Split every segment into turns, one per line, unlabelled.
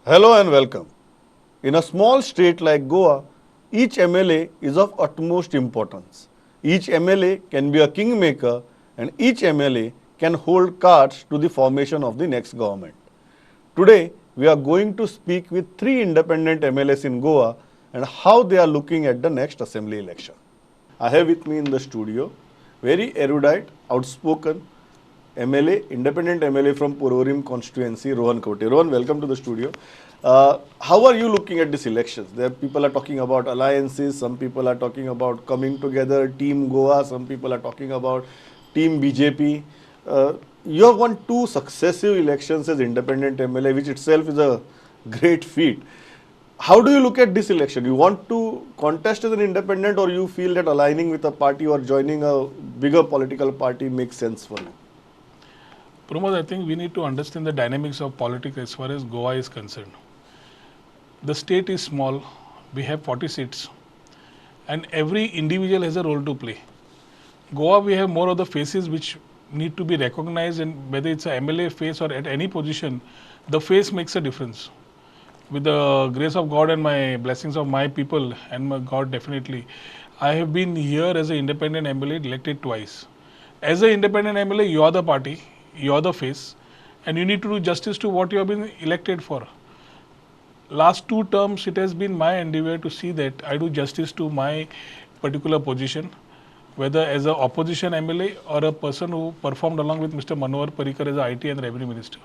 Hello and welcome. In a small state like Goa, each MLA is of utmost importance. Each MLA can be a kingmaker and each MLA can hold cards to the formation of the next government. Today, we are going to speak with 3 independent MLAs in Goa and how they are looking at the next assembly election. I have with me in the studio very erudite, outspoken MLA, independent MLA from Purvorim constituency, Rohan Kote. Rohan, welcome to the studio. How are you looking at these elections? There people are talking about alliances, some people are talking about coming together, Team Goa, some people are talking about Team BJP. You have won 2 successive elections as independent MLA, which itself is a great feat. How do you look at this election? You want to contest as an independent, or you feel that aligning with a party or joining a bigger political party makes sense for you?
Pramod, I think we need to understand the dynamics of politics as far as Goa is concerned. The state is small, we have 40 seats, and every individual has a role to play. Goa, we have more of the faces which need to be recognized, and whether it's a MLA face or at any position, the face makes a difference. With the grace of God and my blessings of my people and my God, definitely, I have been here as an independent MLA elected twice. As an independent MLA, you are the party, you are the face, and you need to do justice to what you have been elected for. Last 2 terms, it has been my endeavor to see that I do justice to my particular position, whether as an opposition MLA or a person who performed along with Mr. Manohar Parrikar as a IT and Revenue Minister.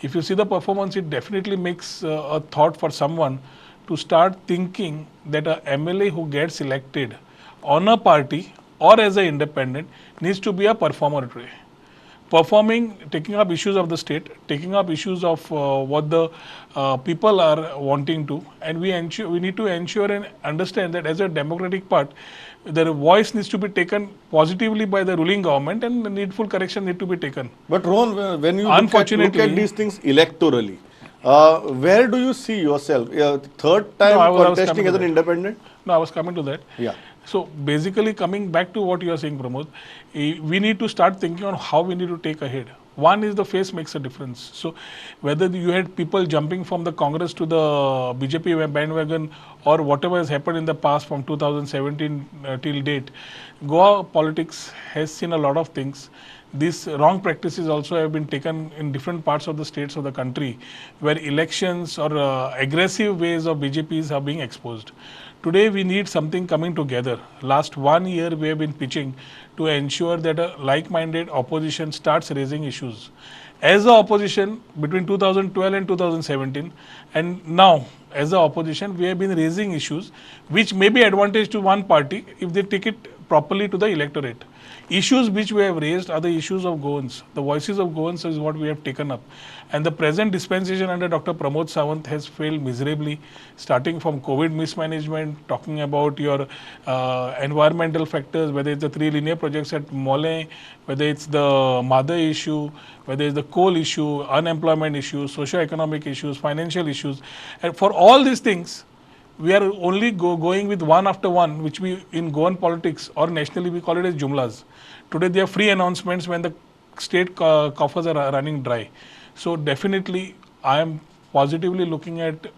If you see the performance, it definitely makes a thought for someone to start thinking that a MLA who gets elected on a party or as an independent needs to be a performer today. Performing, taking up issues of the state, taking up issues of what the people are wanting to, and we need to ensure and understand that as a democratic part, the voice needs to be taken positively by the ruling government, and the needful correction need to be taken.
But Rohan, when you look at
Unfortunately,
these things electorally, where do you see yourself? Third time
No, I was
contesting
coming
as
to
an
that.
independent?
No, I was coming to that.
Yeah.
So basically, coming back to what you are saying, Pramod, we need to start thinking on how we need to take ahead. One is the face makes a difference. So whether you had people jumping from the Congress to the BJP bandwagon or whatever has happened in the past from 2017 till date, Goa politics has seen a lot of things. These wrong practices also have been taken in different parts of the states of the country, where elections or aggressive ways of BJPs are being exposed. Today we need something coming together. Last 1 year we have been pitching to ensure that a like-minded opposition starts raising issues. As the opposition between 2012 and 2017, and now as the opposition, we have been raising issues which may be advantage to one party if they take it properly to the electorate. Issues which we have raised are the issues of Goans. The voices of Goans is what we have taken up. And the present dispensation under Dr. Pramod Sawant has failed miserably, starting from COVID mismanagement, talking about your environmental factors, whether it's the 3 linear projects at Mole, whether it's the mother issue, whether it's the coal issue, unemployment issues, socio-economic issues, financial issues. And for all these things, we are only going with one after one, which we in Goan politics or nationally we call it as jumlas. Today they are free announcements when the state coffers are running dry. So definitely I am positively looking at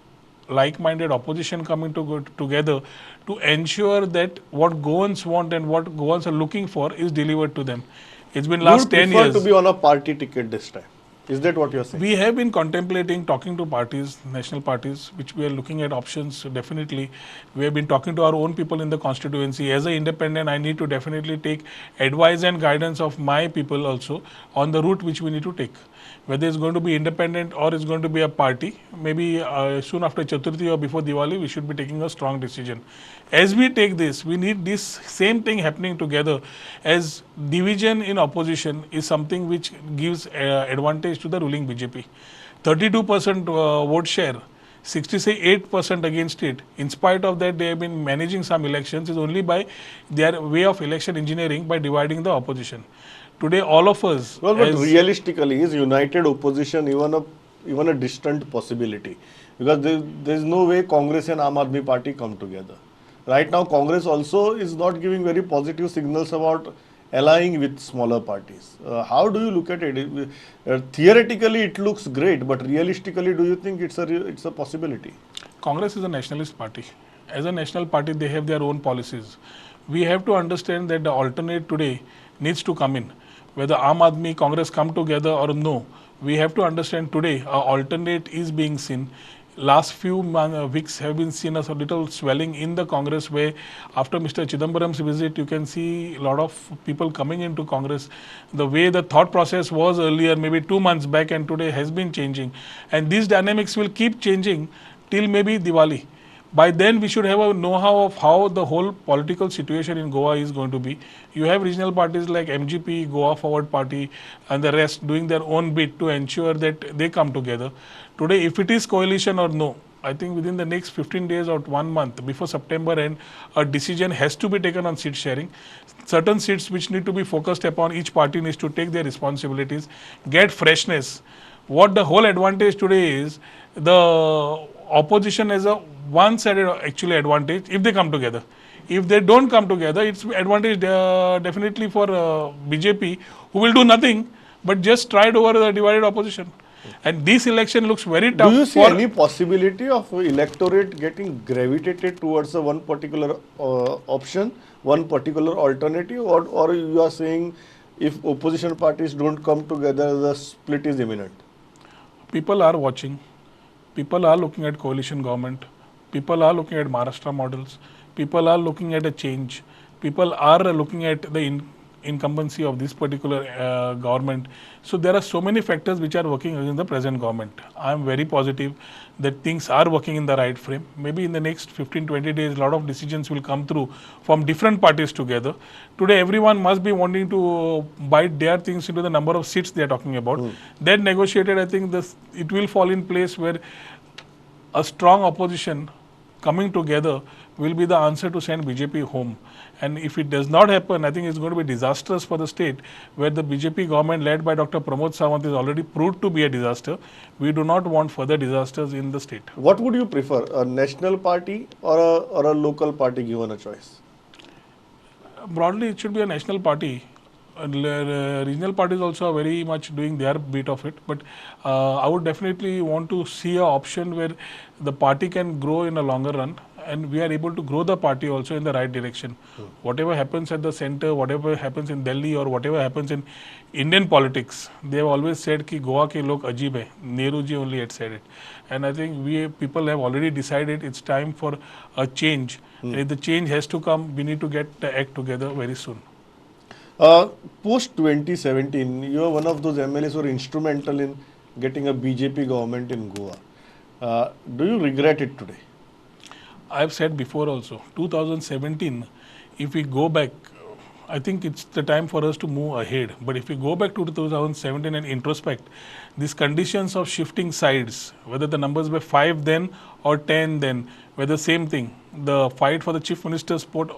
like-minded opposition coming together to ensure that what Goans want and what Goans are looking for is delivered to them. It's been
You
last
would
10
prefer
years.
to be on a party ticket this time. Is that what you're saying?
We have been contemplating talking to parties, national parties, which we are looking at options. So definitely, we have been talking to our own people in the constituency. As an independent, I need to definitely take advice and guidance of my people also on the route which we need to take. Whether it's going to be independent or it's going to be a party, maybe soon after Chaturthi or before Diwali, we should be taking a strong decision. As we take this, we need this same thing happening together, as division in opposition is something which gives advantage to the ruling BJP. 32% vote share, 68% against it. In spite of that, they have been managing some elections is only by their way of election engineering by dividing the opposition. Today, all of us.
Well, but realistically, is united opposition even a distant possibility? Because there is no way Congress and Aam Aadmi Party come together. Right now, Congress also is not giving very positive signals about allying with smaller parties. How do you look at it? Theoretically, it looks great, but realistically, do you think it's a possibility?
Congress is a nationalist party. As a national party, they have their own policies. We have to understand that the alternate today needs to come in. Whether Aam Aadmi, Congress come together or no, we have to understand today a alternate is being seen. Last few weeks have been seen as a little swelling in the Congress where after Mr. Chidambaram's visit, you can see a lot of people coming into Congress. The way the thought process was earlier, maybe 2 months back and today has been changing. And these dynamics will keep changing till maybe Diwali. By then, we should have a know-how of how the whole political situation in Goa is going to be. You have regional parties like MGP, Goa Forward Party, and the rest doing their own bit to ensure that they come together. Today, if it is coalition or no, I think within the next 15 days or 1 month before September end, a decision has to be taken on seat sharing. Certain seats which need to be focused upon, each party needs to take their responsibilities, get freshness. What the whole advantage today is, the opposition has a one-sided actually advantage if they come together. If they don't come together, it's advantage definitely for BJP, who will do nothing but just stride over the divided opposition. And this election looks very tough.
Do you see
for
any possibility of electorate getting gravitated towards a one particular option, one particular alternative, or you are saying if opposition parties don't come together, the split is imminent?
people are watching, people are looking at coalition government, people are looking at Maharashtra models, people are looking at a change, people are looking at the incumbency of this particular government. So there are so many factors which are working in the present government. I am very positive that things are working in the right frame. Maybe in the next 15-20 days, a lot of decisions will come through from different parties together. Today, everyone must be wanting to bite their things into the number of seats they are talking about. Then negotiated, I think it will fall in place where a strong opposition coming together will be the answer to send BJP home. And if it does not happen, I think it's going to be disastrous for the state, where the BJP government led by Dr. Pramod Sawant is already proved to be a disaster. We do not want further disasters in the state.
What would you prefer, a national party or a local party given a choice?
Broadly, it should be a national party. Regional parties also are very much doing their bit of it, but I would definitely want to see an option where the party can grow in a longer run, and we are able to grow the party also in the right direction. Whatever happens at the center, whatever happens in Delhi, or whatever happens in Indian politics, they have always said कि गोवा के लोग अजीब है. Nehru ji only had said it, and I think people have already decided it's time for a change. And if the change has to come, we need to get the act together very soon.
Post 2017, you are one of those MLAs who are instrumental in getting a BJP government in Goa. Do you regret it today?
I have said before also, 2017, if we go back, I think it's the time for us to move ahead. But if we go back to 2017 and introspect, these conditions of shifting sides, whether the numbers were 5 then or 10 then, whether same thing, the fight for the chief minister's post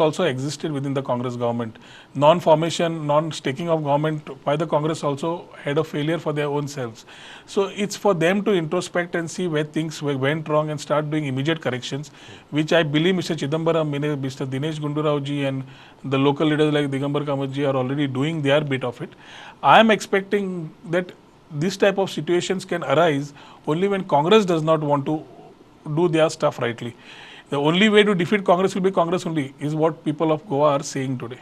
also existed within the Congress government. Non-formation, non-staking of government by the Congress also had a failure for their own selves. So it's for them to introspect and see where things went wrong and start doing immediate corrections, which I believe Mr. Chidambaram, Mr. Dinesh Gundurao ji and the local leaders like Digambar Kamath ji are already doing their bit of it. I am expecting that this type of situations can arise only when Congress does not want to do their stuff rightly. The only way to defeat Congress will be Congress only, is what people of Goa are saying today.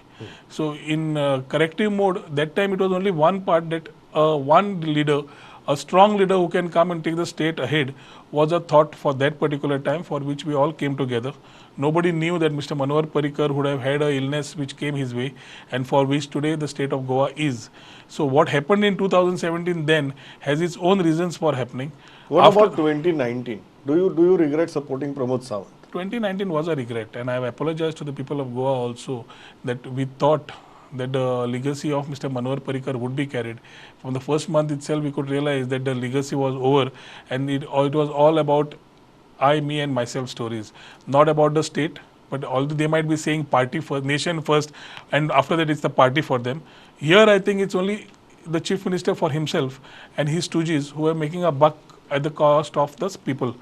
So in corrective mode, that time it was only one part that one leader, a strong leader who can come and take the state ahead, was a thought for that particular time, for which we all came together. Nobody knew that Mr. Manohar Parrikar would have had an illness which came his way, and for which today the state of Goa is. So what happened in 2017 then has its own reasons for happening.
What about 2019? Do you regret supporting Pramod Sawant?
2019 was a regret, and I have apologized to the people of Goa also that we thought that the legacy of Mr. Manohar Parrikar would be carried. From the first month itself, we could realize that the legacy was over, and it was all about I, me and myself stories, not about the state. But although they might be saying party first, nation first, and after that it's the party for them. Here I think it's only the chief minister for himself and his stooges who are making a buck at the cost of the people.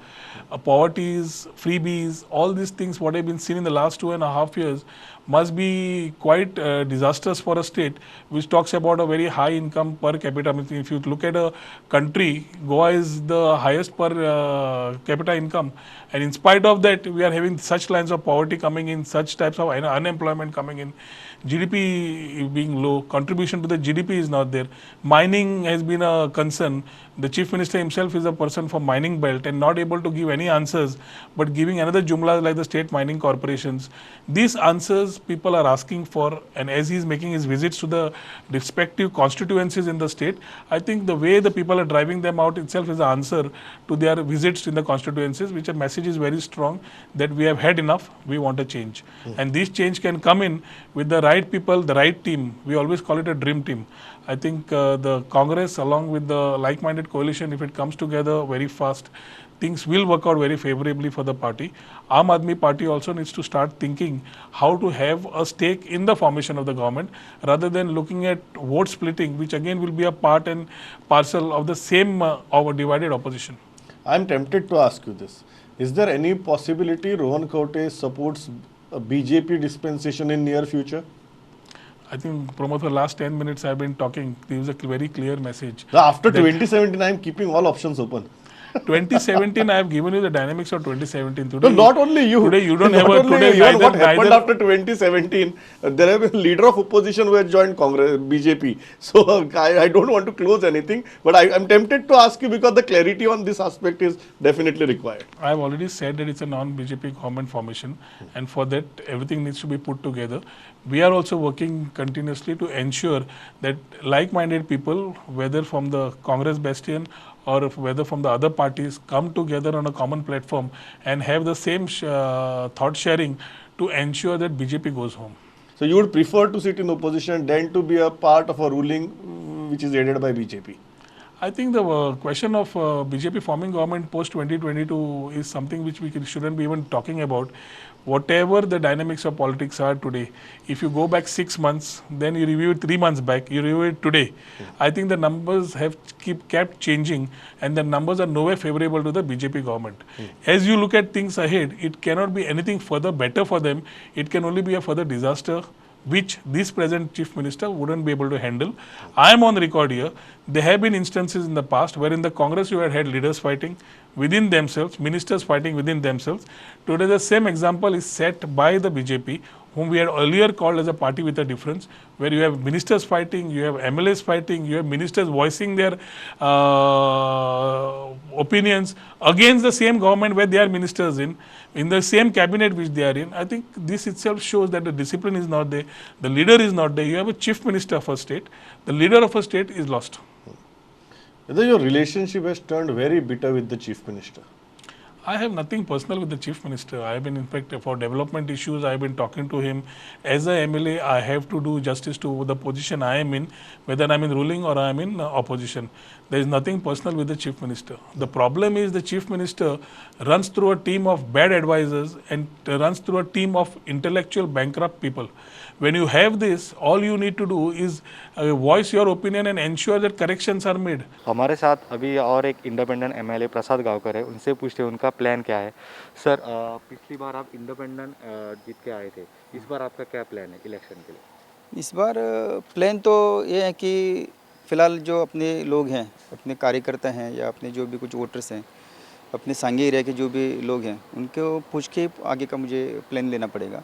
Poverties, freebies, all these things what have been seen in the last 2.5 years must be quite disastrous for a state which talks about a very high income per capita. I mean, if you look at a country, Goa is the highest per capita income, and in spite of that we are having such lines of poverty coming in, such types of unemployment coming in, GDP being low, contribution to the GDP is not there. Mining has been a concern. The Chief Minister himself is a person from mining belt and not able to give any answers, but giving another jumla like the state mining corporations. These answers people are asking for, and as he is making his visits to the respective constituencies in the state, I think the way the people are driving them out itself is the answer to their visits in the constituencies, which a message is very strong that we have had enough, we want a change. And this change can come in with the right people, the right team. We always call it a dream team. I think the Congress along with the like-minded coalition, if it comes together very fast, things will work out very favorably for the party. Aam Aadmi Party also needs to start thinking how to have a stake in the formation of the government rather than looking at vote splitting, which again will be a part and parcel of the same of a divided opposition.
I am tempted to ask you this. Is there any possibility Rohan Khaute supports a BJP dispensation in near future?
I think, Pramod, for the last 10 minutes I have been talking. There is a very clear message.
After 2017, I am keeping all options open.
2017, I have given you the dynamics of 2017.
No,
Today,
not only you.
Today, you don't
Not
have a
only
today.
you. Even
Neither,
what happened
neither,
after 2017, there have been leader of opposition who has joined Congress, BJP. So I don't want to close anything, but I am tempted to ask you because the clarity on this aspect is definitely required.
I have already said that it's a non-BJP government formation, and for that everything needs to be put together. We are also working continuously to ensure that like-minded people, whether from the Congress bastion or whether from the other parties, come together on a common platform and have the same thought sharing to ensure that BJP goes home.
So you would prefer to sit in opposition than to be a part of a ruling which is aided by BJP?
I think the question of BJP forming government post 2022 is something which we shouldn't be even talking about. Whatever the dynamics of politics are today, if you go back 6 months, then you review it 3 months back, you review it today. I think the numbers have kept changing, and the numbers are nowhere favorable to the BJP government. As you look at things ahead, it cannot be anything further better for them. It can only be a further disaster which this present chief minister wouldn't be able to handle. I am on record here. There have been instances in the past where in the Congress you had leaders fighting within themselves, ministers fighting within themselves. Today the same example is set by the BJP, whom we had earlier called as a party with a difference, where you have ministers fighting, you have MLAs fighting, you have ministers voicing their opinions against the same government where they are ministers in the same cabinet which they are in. I think this itself shows that the discipline is not there, the leader is not there. You have a chief minister of a state, the leader of a state is lost.
Whether your relationship has turned very bitter with the chief minister?
I have nothing personal with the chief minister. I have been, in fact, for development issues, I have been talking to him. As a MLA, I have to do justice to the position I am in, whether I am in ruling or I am in opposition. There is nothing personal with the chief minister. The problem is the chief minister runs through a team of bad advisors and runs through a team of intellectual bankrupt people. When you have this, all you need to do is voice your opinion and ensure that corrections are made.
हमारे साथ अभी और एक independent MLA प्रसाद गांवकर है, उनसे पूछते हैं उनका प्लान क्या है। सर, पिछली बार आप इंडिपेंडेंट जीत के आए थे, इस बार आपका क्या प्लान है इलेक्शन के लिए?
इस बार प्लान तो ये है कि फ़िलहाल जो अपने लोग हैं, अपने कार्यकर्ता हैं या अपने जो भी कुछ वोटर्स हैं, अपने सांगी एरिया के जो भी लोग हैं, उनको पूछ के आगे का मुझे प्लान लेना पड़ेगा।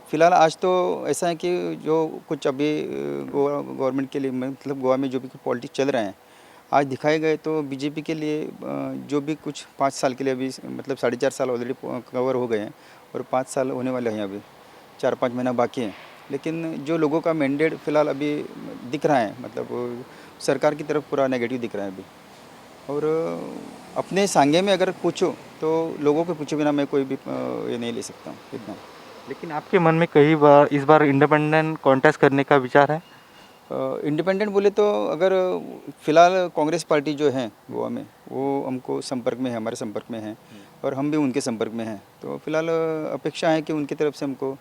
फ़िलहाल आज तो ऐसा है कि जो कुछ अभी गवर्नमेंट के लिए, मतलब गोवा में जो भी कुछ पॉलिटिक्स चल रहे हैं, आज दिखाए गए तो बीजेपी के लिए जो भी कुछ 5 साल के लिए अभी, मतलब 4.5 साल ऑलरेडी कवर हो गए हैं और 5 साल होने वाले हैं, अभी 4-5 महीना बाकी हैं। लेकिन जो लोगों का मैंडेट फ़िलहाल अभी दिख रहा है, मतलब सरकार की तरफ पूरा नेगेटिव दिख रहा है अभी। और अपने सांगे में अगर पूछो तो लोगों को पूछे बिना मैं कोई भी ये नहीं ले सकता हूँ इतना।
लेकिन आपके मन में कई बार इस बार इंडिपेंडेंट कॉन्टेस्ट करने का विचार है?
इंडिपेंडेंट बोले तो अगर फ़िलहाल कांग्रेस पार्टी जो है गोवा में, वो हमको संपर्क में है, हमारे संपर्क में है और हम भी उनके संपर्क में हैं। तो फ़िलहाल अपेक्षा है कि उनकी तरफ से हमको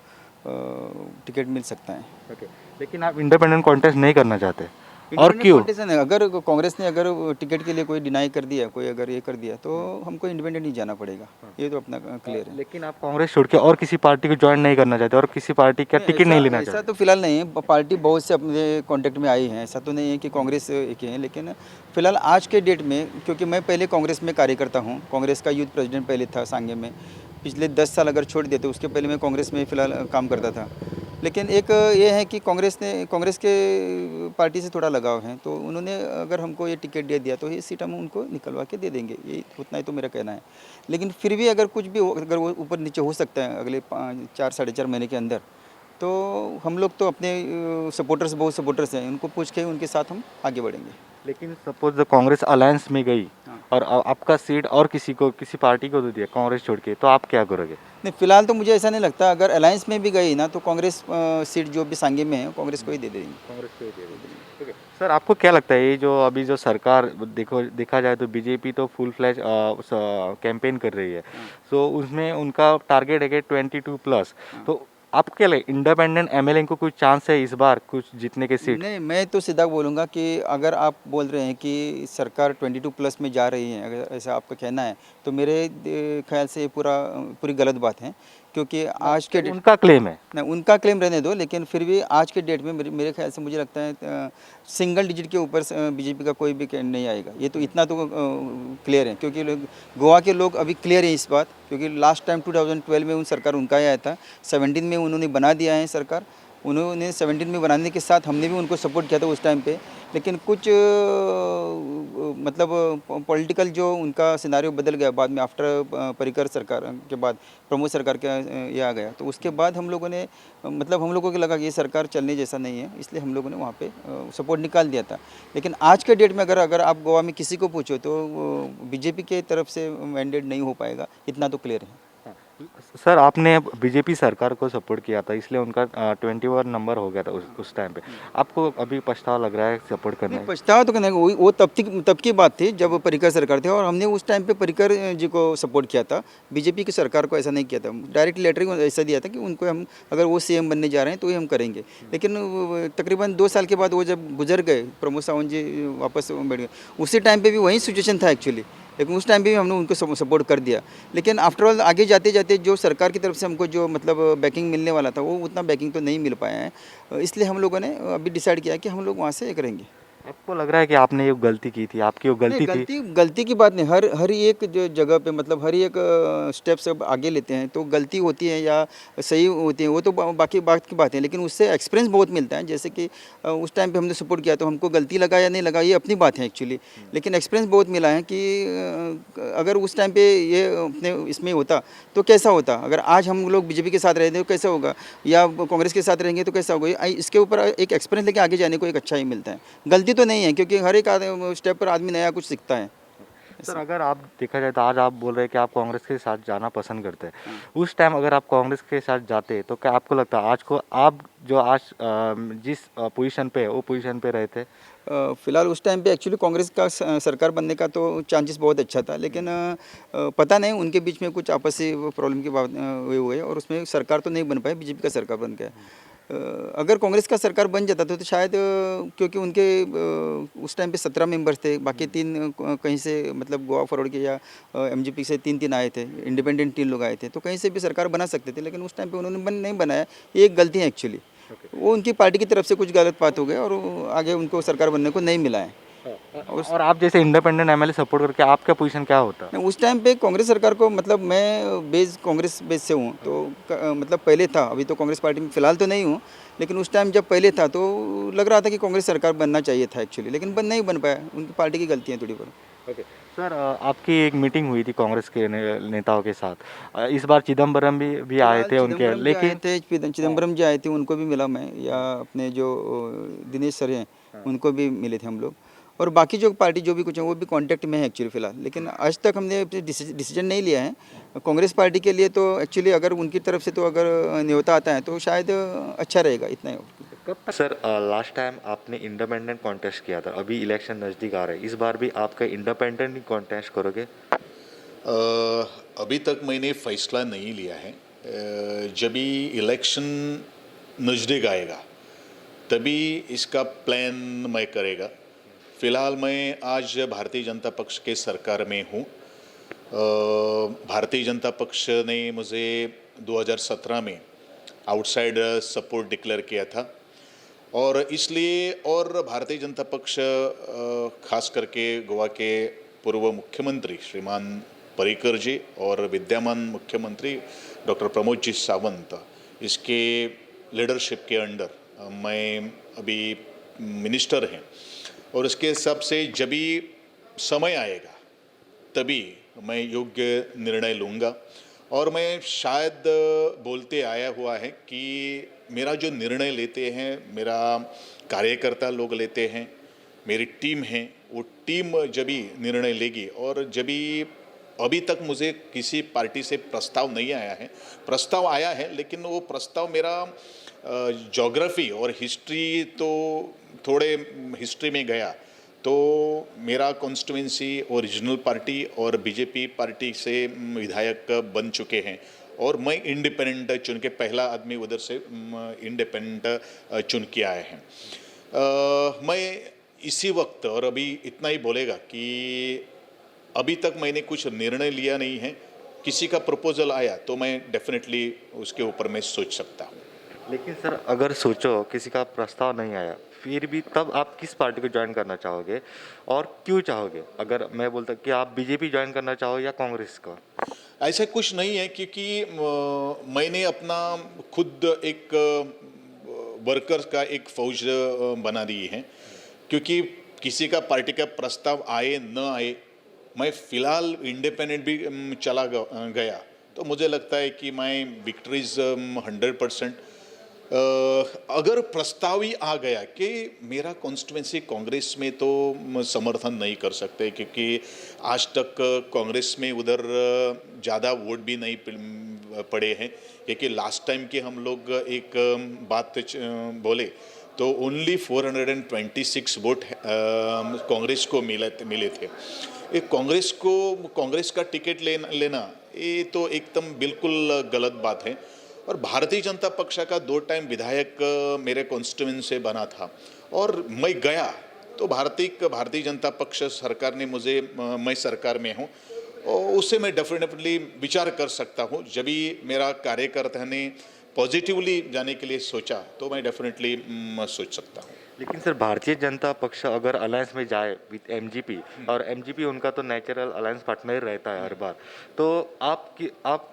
टिकट मिल सकता है।
ओके, लेकिन आप इंडिपेंडेंट कॉन्टेस्ट नहीं करना चाहते, और क्यों?
कंपटीशन है, अगर कांग्रेस ने अगर टिकट के लिए कोई डिनाई कर दिया, कोई अगर ये कर दिया, तो हमको इंडिपेंडेंट ही जाना पड़ेगा, ये तो अपना क्लियर है।
लेकिन आप कांग्रेस छोड़ के और किसी पार्टी को ज्वाइन नहीं करना चाहते और किसी पार्टी का टिकट नहीं लेना
ऐसा
चाहते?
तो फिलहाल नहीं है, पार्टी बहुत से अपने कांटेक्ट में आई हैं, ऐसा तो नहीं है कि कांग्रेस एक ही है, लेकिन फिलहाल आज के डेट में, क्योंकि मैं पहले कांग्रेस में कार्य करता हूँ, कांग्रेस का यूथ प्रेसिडेंट पहले था सांगे में, पिछले 10 साल अगर छोड़ देते उसके पहले मैं कांग्रेस में फिलहाल काम करता था। लेकिन एक ये है कि कांग्रेस के पार्टी से थोड़ा लगाव है, तो उन्होंने अगर हमको ये टिकट दे दिया तो ये सीट हम उनको निकलवा के दे देंगे, ये उतना ही तो मेरा कहना है। लेकिन फिर भी अगर कुछ भी अगर वो ऊपर नीचे हो सकता है अगले 4 साढ़े 4 महीने के अंदर, तो हम लोग तो अपने सपोर्टर्स, बहुत सपोर्टर्स हैं, उनको पूछ के उनके साथ हम आगे बढ़ेंगे।
लेकिन सपोज द कांग्रेस अलायंस में गई और आपका सीट और किसी पार्टी को दे दिया कांग्रेस छोड़ के, तो आप क्या करोगे?
नहीं, फिलहाल तो मुझे ऐसा नहीं लगता, अगर अलायंस में भी गई ना तो कांग्रेस सीट जो भी सांगे में है कांग्रेस को ही दे देंगे।
कांग्रेस को ही दे देंगे। ओके सर, आपको क्या लगता है ये जो अभी जो सरकार देखा जाए तो बीजेपी तो फुल फ्लैश कैंपेन कर रही है, सो उसमें उनका टारगेट है कि 22+, तो आपको क्या लगे इंडिपेंडेंट एमएलए को कुछ चांस है इस बार कुछ जीतने के सीट?
नहीं, मैं तो सीधा बोलूँगा कि अगर आप बोल रहे हैं कि सरकार 22+ में जा रही है, अगर ऐसा आपका कहना है, तो मेरे ख्याल से ये पूरी गलत बात है, क्योंकि आज के डेट
उनका क्लेम है।
नहीं, उनका क्लेम रहने दो, लेकिन फिर भी आज के डेट में मेरे ख्याल से मुझे लगता है सिंगल डिजिट के ऊपर बीजेपी का कोई भी कैंडिडेट नहीं आएगा, ये तो इतना तो क्लियर है, क्योंकि गोवा के लोग अभी क्लियर हैं इस बात, क्योंकि लास्ट टाइम 2012 में सरकार उनका ही आया था, 17 में उन्होंने बना दिया है सरकार, उन्होंने 17 में बनाने के साथ हमने भी उनको सपोर्ट किया था उस टाइम पे, लेकिन कुछ मतलब पॉलिटिकल जो उनका सिनारियो बदल गया बाद में, आफ्टर पर्रिकर सरकार के बाद प्रमोद सरकार का ये आ गया, तो उसके बाद हम लोगों ने मतलब हम लोगों को लगा कि ये सरकार चलने जैसा नहीं है, इसलिए हम लोगों ने वहाँ पे सपोर्ट निकाल दिया था। लेकिन आज के डेट में अगर आप गोवा में किसी को पूछो तो बीजेपी के तरफ से मैंडेट नहीं हो पाएगा, इतना तो क्लियर है।
सर आपने बीजेपी सरकार को सपोर्ट किया था इसलिए उनका 21 नंबर हो गया था उस टाइम पे, आपको अभी पछतावा लग रहा है सपोर्ट करने?
नहीं, पछतावा तो करने वो तब की बात थी जब पर्रिकर सरकार थी, और हमने उस टाइम पे पर्रिकर जी को सपोर्ट किया था, बीजेपी की सरकार को ऐसा नहीं किया था। डायरेक्ट लेटर ऐसा दिया था कि उनको हम अगर वो सीएम बनने जा रहे हैं तो ही हम करेंगे। लेकिन तकरीबन 2 साल के बाद वो जब गुजर गए, प्रमोद सावंत जी वापस बैठ गए, उसी टाइम पर भी वही सिचुएशन था एक्चुअली, लेकिन उस टाइम पे भी हमने उनको सपोर्ट कर दिया। लेकिन आफ्टर ऑल आगे जाते जाते जो सरकार की तरफ से हमको जो मतलब बैकिंग मिलने वाला था, वो उतना बैकिंग तो नहीं मिल पाया है, इसलिए हम लोगों ने अभी डिसाइड किया कि हम लोग वहाँ से ये करेंगे।
आपको लग रहा है कि आपने ये गलती की थी, आपकी वो
नहीं,
गलती थी?
गलती की बात नहीं, हर एक जो जगह पे मतलब हर एक स्टेप्स अब आगे लेते हैं तो गलती होती है या सही होती है, वो तो बाकी बात की बात है, लेकिन उससे एक्सपीरियंस बहुत मिलता है। जैसे कि उस टाइम पे हमने सपोर्ट किया तो हमको गलती लगा या नहीं लगा ये अपनी बात है एक्चुअली, लेकिन एक्सपीरियंस बहुत मिला है कि अगर उस टाइम पे ये अपने इसमें होता तो कैसा होता, अगर आज हम लोग बीजेपी के साथ रहते तो कैसा होगा, या कांग्रेस के साथ रहेंगे तो कैसा होगा, इसके ऊपर एक एक्सपीरियंस लेके आगे जाने को एक अच्छा ही मिलता है। गलती तो नहीं है, क्योंकि हर एक स्टेप पर आदमी नया कुछ सीखता है।
सर अगर आप देखा जाए तो आज आप बोल रहे हैं कि आप कांग्रेस के साथ जाना पसंद करते हैं, उस टाइम अगर आप कांग्रेस के साथ जाते तो क्या आपको लगता है आज को आप जो आज जिस पोजीशन पे है वो पोजीशन पे रहे थे?
फिलहाल उस टाइम पे एक्चुअली कांग्रेस का सरकार बनने का तो चांसेस बहुत अच्छा था, लेकिन पता नहीं उनके बीच में कुछ आपसी प्रॉब्लम की बात हुए और उसमें सरकार तो नहीं बन पाई, बीजेपी का सरकार बन गया। अगर कांग्रेस का सरकार बन जाता तो शायद क्योंकि उनके उस टाइम पे 17 मेंबर्स थे, बाकी 3 कहीं से मतलब गोवा फॉरवर्ड के या एमजीपी से 3 आए थे, इंडिपेंडेंट 3 लोग आए थे, तो कहीं से भी सरकार बना सकते थे, लेकिन उस टाइम पे उन्होंने नहीं बनाया, ये एक गलती है एक्चुअली। वो उनकी पार्टी की तरफ से कुछ गलत बात हो गया और आगे उनको सरकार बनने को नहीं मिला है।
और आप जैसे इंडिपेंडेंट एमएलए सपोर्ट करके आपका पोजीशन क्या होता?
नहीं, उस टाइम पे कांग्रेस सरकार को मतलब मैं कांग्रेस बेस से हूँ, तो मतलब पहले था, अभी तो कांग्रेस पार्टी में फ़िलहाल तो नहीं हूँ, लेकिन उस टाइम जब पहले था तो लग रहा था कि कांग्रेस सरकार बनना चाहिए था एक्चुअली, लेकिन नहीं बन पाया, उनकी पार्टी की गलती है थोड़ी बहुत।
ओके सर, आपकी एक मीटिंग हुई थी कांग्रेस के नेताओं के साथ, इस बार चिदम्बरम भी आए थे उनके, लेकिन
चिदम्बरम जी आए थे, उनको भी मिला मैं, या अपने जो दिनेश सर हैं उनको भी मिले थे हम लोग, और बाकी जो पार्टी जो भी कुछ है वो भी कांटेक्ट में है एक्चुअली फ़िलहाल, लेकिन आज तक हमने डिसीजन नहीं लिया है। कांग्रेस पार्टी के लिए तो एक्चुअली अगर उनकी तरफ से तो अगर न्योता आता है तो शायद अच्छा रहेगा, इतना ही।
कब तक सर लास्ट टाइम आपने इंडिपेंडेंट कॉन्टेस्ट किया था, अभी इलेक्शन नज़दीक आ रहा है, इस बार भी आपका इंडिपेंडेंट ही कॉन्टेस्ट करोगे?
अभी तक मैंने फैसला नहीं लिया है, जब भी इलेक्शन नज़दीक आएगा तभी इसका प्लान मैं करेगा। फिलहाल मैं आज भारतीय जनता पक्ष के सरकार में हूँ। भारतीय जनता पक्ष ने मुझे 2017 में आउटसाइड सपोर्ट डिक्लेयर किया था और इसलिए और भारतीय जनता पक्ष खास करके गोवा के पूर्व मुख्यमंत्री श्रीमान पर्रिकर जी और विद्यमान मुख्यमंत्री डॉक्टर प्रमोद जी सावंत, इसके लीडरशिप के अंडर मैं अभी मिनिस्टर हैं और इसके हिसाब से जब भी समय आएगा तभी मैं योग्य निर्णय लूँगा। और मैं शायद बोलते आया हुआ है कि मेरा जो निर्णय लेते हैं मेरा कार्यकर्ता लोग लेते हैं, मेरी टीम है, वो टीम जब भी निर्णय लेगी और जब भी अभी तक मुझे किसी पार्टी से प्रस्ताव नहीं आया है, प्रस्ताव आया है लेकिन वो प्रस्ताव मेरा ज्योग्राफी और हिस्ट्री तो थोड़े हिस्ट्री में गया, तो मेरा कॉन्स्टिट्यूंसी ओरिजिनल पार्टी और बीजेपी पार्टी से विधायक बन चुके हैं और मैं इंडिपेंडेंट चुन के पहला आदमी उधर से इंडिपेंडेंट चुन के आए हैं। मैं इसी वक्त और अभी इतना ही बोलेगा कि अभी तक मैंने कुछ निर्णय लिया नहीं है। किसी का प्रपोजल आया तो मैं डेफिनेटली उसके ऊपर मैं सोच सकता हूँ।
लेकिन सर अगर सोचो किसी का प्रस्ताव नहीं आया फिर भी तब आप किस पार्टी को ज्वाइन करना चाहोगे और क्यों चाहोगे? अगर मैं बोलता कि आप बीजेपी ज्वाइन करना चाहो या कांग्रेस का?
ऐसा कुछ नहीं है क्योंकि मैंने अपना खुद एक वर्कर्स का एक फौज बना दी है, क्योंकि किसी का पार्टी का प्रस्ताव आए न आए मैं फ़िलहाल इंडिपेंडेंट भी चला गया तो मुझे लगता है कि मैं विक्ट्रीज 100%। अगर प्रस्ताव ही आ गया कि मेरा कॉन्स्टिट्यूंसी कांग्रेस में तो समर्थन नहीं कर सकते, क्योंकि आज तक कांग्रेस में उधर ज़्यादा वोट भी नहीं पड़े हैं, क्योंकि लास्ट टाइम के हम लोग एक बात बोले तो ओनली 426 वोट कांग्रेस को मिले थे। एक कांग्रेस का टिकट लेना ये तो एकदम बिल्कुल गलत बात है। और भारतीय जनता पक्ष का 2 टाइम विधायक मेरे कॉन्स्टिट्यूएंसी से बना था और मैं गया तो भारतीय जनता पक्ष सरकार ने मुझे, मैं सरकार में हूँ और उससे मैं डेफिनेटली विचार कर सकता हूँ। जब भी मेरा कार्यकर्ता ने पॉजिटिवली जाने के लिए सोचा तो मैं डेफिनेटली सोच सकता हूँ।
लेकिन सर भारतीय जनता पक्ष अगर अलायंस में जाए विद एमजीपी और एमजीपी उनका तो नेचुरल अलायंस पार्टनर रहता है हर बार, तो आप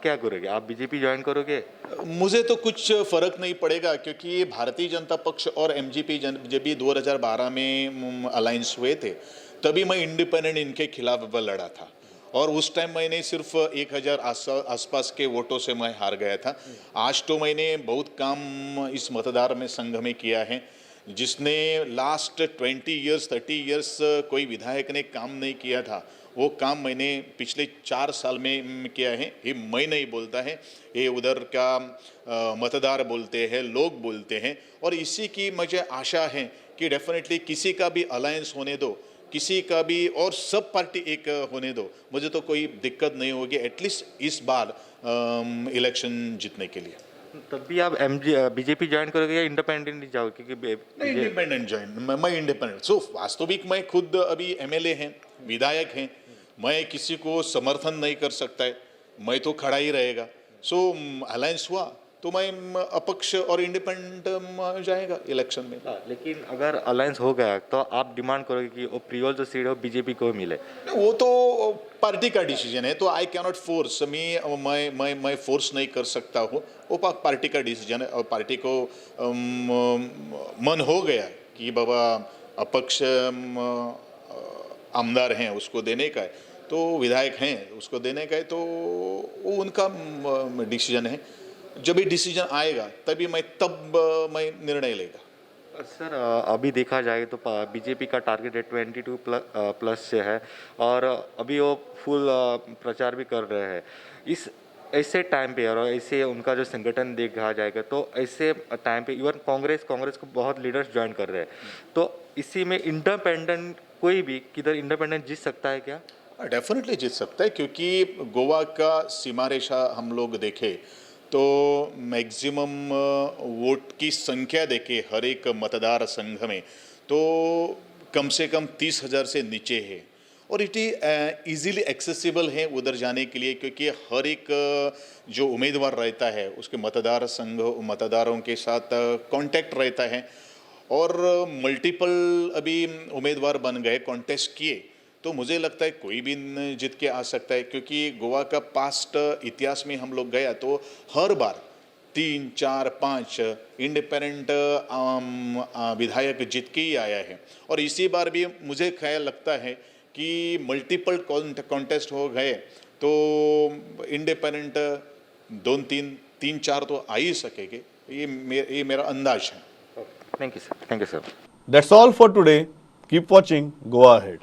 क्या करोगे? आप बीजेपी ज्वाइन करोगे?
मुझे तो कुछ फर्क नहीं पड़ेगा, क्योंकि भारतीय जनता पक्ष और एमजीपी जब भी 2012 में अलायंस हुए थे तभी मैं इंडिपेंडेंट इनके खिलाफ लड़ा था और उस टाइम मैंने सिर्फ 1000 आसपास के वोटों से मैं हार गया था। आज तो मैंने बहुत काम इस मतदार में संघ में किया है, जिसने लास्ट 20 इयर्स 30 इयर्स कोई विधायक ने काम नहीं किया था, वो काम मैंने पिछले 4 साल में किया है। ये मैं नहीं बोलता है, ये उधर का मतदार बोलते हैं, लोग बोलते हैं और इसी की मुझे आशा है कि डेफिनेटली किसी का भी अलायंस होने दो, किसी का भी और सब पार्टी एक होने दो, मुझे तो कोई दिक्कत नहीं होगी एटलीस्ट इस बार इलेक्शन जीतने के लिए।
तब भी आप बीजेपी ज्वाइन करोगे या इंडिपेंडेंट जाओगे? क्योंकि
इंडिपेंडेंट ज्वाइन मैं इंडिपेंडेंट। सो वास्तविक मैं खुद अभी एमएलए हैं, विधायक हैं, मैं किसी को समर्थन नहीं कर सकता है, मैं तो खड़ा ही रहेगा। सो अलायंस हुआ तो मैं अपक्ष और इंडिपेंडेंट जाएगा इलेक्शन में।
लेकिन अगर अलायंस हो गया तो आप डिमांड करोगे कि वो प्रियोल जो सीट हो बीजेपी को मिले?
वो तो पार्टी का डिसीजन है, तो आई कैनॉट फोर्स, मैं फोर्स नहीं कर सकता हूँ, वो पार्टी का डिसीजन है और पार्टी को मन हो गया कि बाबा अपक्ष आमदार हैं उसको देने का है, तो विधायक हैं उसको देने का है, तो वो उनका डिसीजन है। जब भी डिसीजन आएगा तभी मैं निर्णय लेगा।
सर अभी देखा जाए तो बीजेपी का टारगेट है 22 प्लस से है और अभी वो फुल प्रचार भी कर रहे हैं। इस ऐसे टाइम पे और ऐसे उनका जो संगठन देखा जाएगा तो ऐसे टाइम पे इवन कांग्रेस को बहुत लीडर्स ज्वाइन कर रहे हैं, तो इसी में इंडिपेंडेंट कोई भी किधर इंडिपेंडेंट जीत सकता है क्या?
डेफिनेटली जीत सकता है, क्योंकि गोवा का सीमा रेखा हम लोग देखें तो मैक्सिमम वोट की संख्या देखे हर एक मतदार संघ में तो कम से कम 30,000 से नीचे है और इट इजीली एक्सेसिबल है उधर जाने के लिए क्योंकि हर एक जो उम्मीदवार रहता है उसके मतदार संघ मतदारों के साथ कांटेक्ट रहता है और मल्टीपल अभी उम्मीदवार बन गए कॉन्टेस्ट किए तो मुझे लगता है कोई भी जीत के आ सकता है क्योंकि गोवा का पास्ट इतिहास में हम लोग गया तो हर बार 3, 4, 5 इंडिपेंडेंट विधायक जीत के ही आया है और इसी बार भी मुझे ख्याल लगता है कि मल्टीपल कॉन्टेस्ट हो गए तो इंडिपेंडेंट 2, 3, 4 तो आ ही सकेंगे ये मेरा अंदाज है।
Thank you sir, thank you sir.
That's all for today. Keep watching. Go ahead.